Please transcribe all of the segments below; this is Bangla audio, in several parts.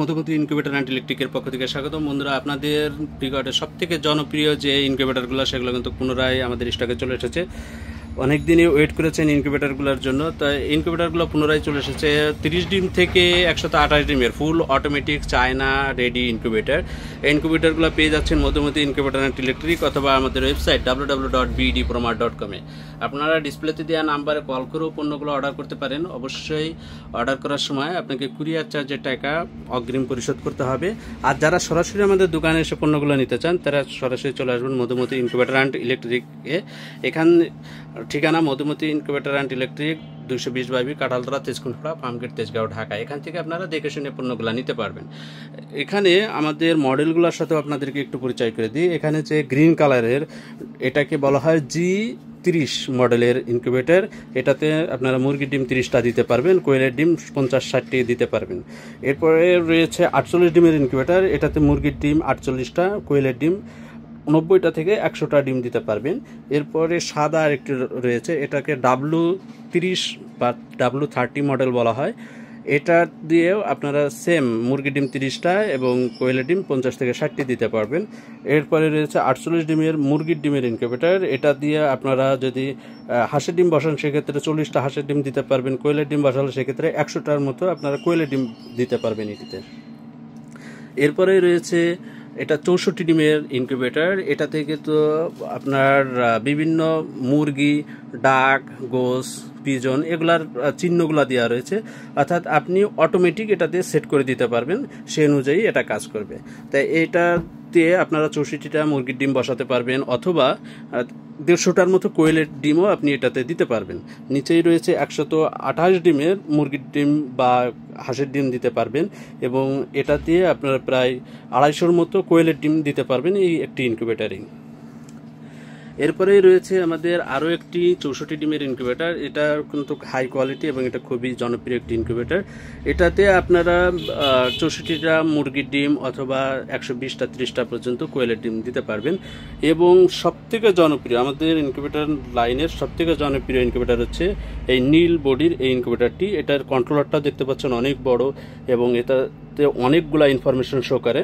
মধুমতি ইনকিউবেটর অ্যান্ড ইলেকট্রিকের পক্ষ থেকে স্বাগত বন্ধুরা। আপনাদের নিকটে সবথেকে জনপ্রিয় যে ইনকিউবেটরগুলো সেগুলো কিন্তু পুনরায় আমাদের স্টকে চলে এসেছে। অনেক দিনই ওয়েট করেছেন ইনকিউবেটরগুলোর জন্য, তাই ইনকিউবেটরগুলো পুনরায় চলে এসেছে 30 ডিম থেকে 128 ডিমের full automatic China ready incubator. এই ইনকিউবেটরগুলো পেয়ে যাচ্ছেন মধুমতি ইনকিউবেটর অ্যান্ড ইলেকট্রিক অথবা আমাদের ওয়েবসাইট www.bedpromart.com-এ। আপনারা ডিসপ্লেতে দেওয়া নাম্বারে কল করেও পণ্যগুলো অর্ডার করতে পারেন। অবশ্যই অর্ডার করার সময় আপনাকে কুরিয়ার চার্জের টাকা অগ্রিম পরিশোধ করতে হবে। আর যারা সরাসরি আমাদের দোকানে এসে পণ্যগুলো নিতে চান তারা সরাসরি চলে আসবেন মধুমতি ইনকিউবেটর অ্যান্ড ইলেকট্রিকে। এখানে ঠিকানা Madhumati incubator and electric, 220/B Kanthaltala, Tejkunpara, Farmgate, Tejgaon, Dhaka. এখান থেকে আপনারা দেখে শুনে পণ্যগুলো নিতে পারবেন। এখানে আমাদের মডেলগুলোর সাথেও আপনাদেরকে একটু পরিচয় করে দিই। এখানে যে গ্রিন কালারের, এটাকে বলা হয় G30 মডেলের ইনকিউবেটর। এটাতে আপনারা মুরগির ডিম 30টা দিতে পারবেন, কোয়েলের ডিম 50-60টি দিতে পারবেন। এরপরে রয়েছে 48 ডিমের ইনকিউবেটর। এটাতে মুরগির ডিম 48টা, কোয়েলের ডিম 90টা থেকে 100টা ডিম দিতে পারবেন। এরপরে সাদা আরেকটি রয়েছে, এটাকে W30 বা W30 মডেল বলা হয়। এটা দিয়েও আপনারা সেম মুরগির ডিম 30টা এবং কোয়েলের ডিম 50 থেকে 60টি দিতে পারবেন। এরপরে রয়েছে 48 ডিমের মুরগির ডিমের ইনকিউবেটর। এটা দিয়ে আপনারা যদি হাঁসের ডিম বসান সেক্ষেত্রে 40টা হাঁসের ডিম দিতে পারবেন। কোয়েলের ডিম বসালে সেক্ষেত্রে 100টার মতো আপনারা কোয়েলের ডিম দিতে পারবেন এটিতে। এরপরে রয়েছে এটা 64 ডিমের ইনকিউবেটর। এটা থেকে তো আপনার বিভিন্ন মুরগি, ডাক, গোস, পিজন এগুলার চিহ্নগুলা দেওয়া রয়েছে, অর্থাৎ আপনি অটোমেটিক এটাতে সেট করে দিতে পারবেন, সেই অনুযায়ী এটা কাজ করবে। তাই এটা দিয়ে আপনারা 64টা মুরগির ডিম বসাতে পারবেন, অথবা 150টার মতো কোয়েলের ডিমও আপনি এটাতে দিতে পারবেন। নিচেই রয়েছে 128 ডিমের মুরগির ডিম বা হাঁসের ডিম দিতে পারবেন, এবং এটা দিয়ে আপনারা প্রায় 250 মতো কোয়েলের ডিম দিতে পারবেন এই একটি ইনকিউবেটরে। এরপরেই রয়েছে আমাদের আরও একটি 64 ডিমের ইনকিউবেটর। এটা কিন্তু হাই কোয়ালিটি এবং এটা খুবই জনপ্রিয় একটি ইনকিউবেটর। এটাতে আপনারা 64টা মুরগির ডিম অথবা 120টা 30টা পর্যন্ত কোয়েলের ডিম দিতে পারবেন। এবং সবথেকে জনপ্রিয় আমাদের ইনকিউবেটর লাইনের সবথেকে জনপ্রিয় ইনকিউবেটর হচ্ছে এই নীল বডির এই ইনকিউবেটরটি। এটার কন্ট্রোলারটা দেখতে পাচ্ছেন অনেক বড় এবং এটাতে অনেকগুলা ইনফরমেশন শো করে।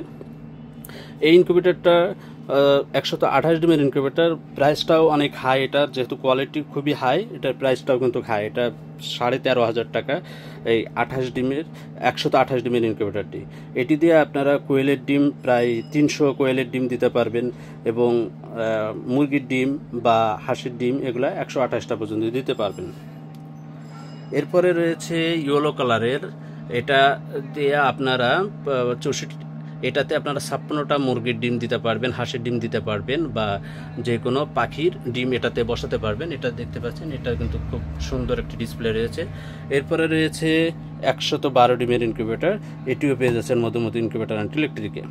এই ইনকিউবেটরটা 128 ডিমের ইনকিউবেটর। প্রাইসটাও অনেক হাই, এটার যেহেতু কোয়ালিটি খুবই হাই, এটার প্রাইসটাও কিন্তু হাই। এটা 13,500 টাকা এই 128 ডিমের ইনকিউবেটরটি। এটি দিয়ে আপনারা কোয়েলের ডিম প্রায় 300 কোয়েলের ডিম দিতে পারবেন, এবং মুরগির ডিম বা হাঁসের ডিম এগুলা 128টা পর্যন্ত দিতে পারবেন। এরপরে রয়েছে ইয়েলো কালারের, এটা দিয়ে আপনারা এটাতে আপনারা 56টা মুরগির ডিম দিতে পারবেন, হাঁসের ডিম দিতে পারবেন, বা যে কোনো পাখির ডিম এটাতে বসাতে পারবেন। এটা দেখতে পাচ্ছেন, এটা কিন্তু খুব সুন্দর একটি ডিসপ্লে রয়েছে। এরপরে রয়েছে 112 ডিমের ইনকিউবেটর। এটিও পেয়ে যাচ্ছেন মধুমতি ইনকিউবেটর অ্যান্ড ইলেকট্রিকে।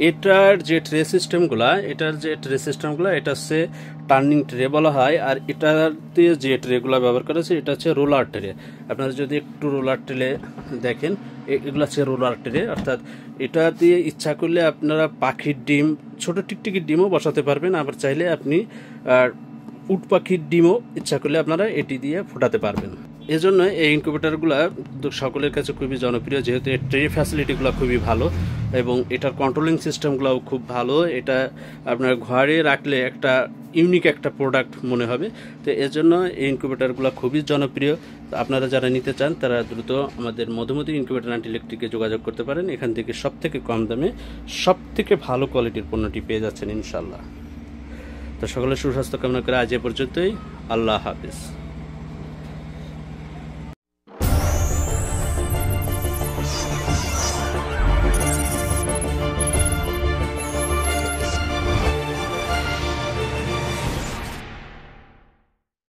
এটার যে ট্রে সিস্টেমগুলো, এটা হচ্ছে টার্নিং ট্রে বলা হয়। আর এটাতে যে ট্রেগুলো ব্যবহার করা হচ্ছে এটা হচ্ছে রোলার ট্রে। আপনারা যদি একটু রোলার ট্রে দেখেন, এগুলো হচ্ছে রোলার ট্রে, অর্থাৎ এটা দিয়ে ইচ্ছা করলে আপনারা পাখির ডিম, ছোট টিকটিকির ডিমও বসাতে পারবেন। আবার চাইলে আপনি উট পাখির ডিমও ইচ্ছা করলে আপনারা এটি দিয়ে ফোটাতে পারবেন। এজন্য এই ইনকিউবেটরগুলো সকলের কাছে খুবই জনপ্রিয়, যেহেতু এর ট্রে ফ্যাসিলিটিগুলো খুবই ভালো এবং এটার কন্ট্রোলিং সিস্টেমগুলোও খুব ভালো। এটা আপনার ঘরে রাখলে একটা ইউনিক একটা প্রোডাক্ট মনে হবে। তো এজন্য এই ইনকিউবেটরগুলো খুবই জনপ্রিয়। আপনারা যারা নিতে চান তারা দ্রুত আমাদের মধুমতি ইনকিউবেটর অ্যান্ড ইলেকট্রিকে যোগাযোগ করতে পারেন। এখান থেকে সবথেকে কম দামে সবথেকে ভালো কোয়ালিটির পণ্যটি পেয়ে যাচ্ছেন ইনশাল্লাহ। তো সকলের সুস্বাস্থ্য কামনা করে আজ এ পর্যন্তই। আল্লাহ হাফেজ।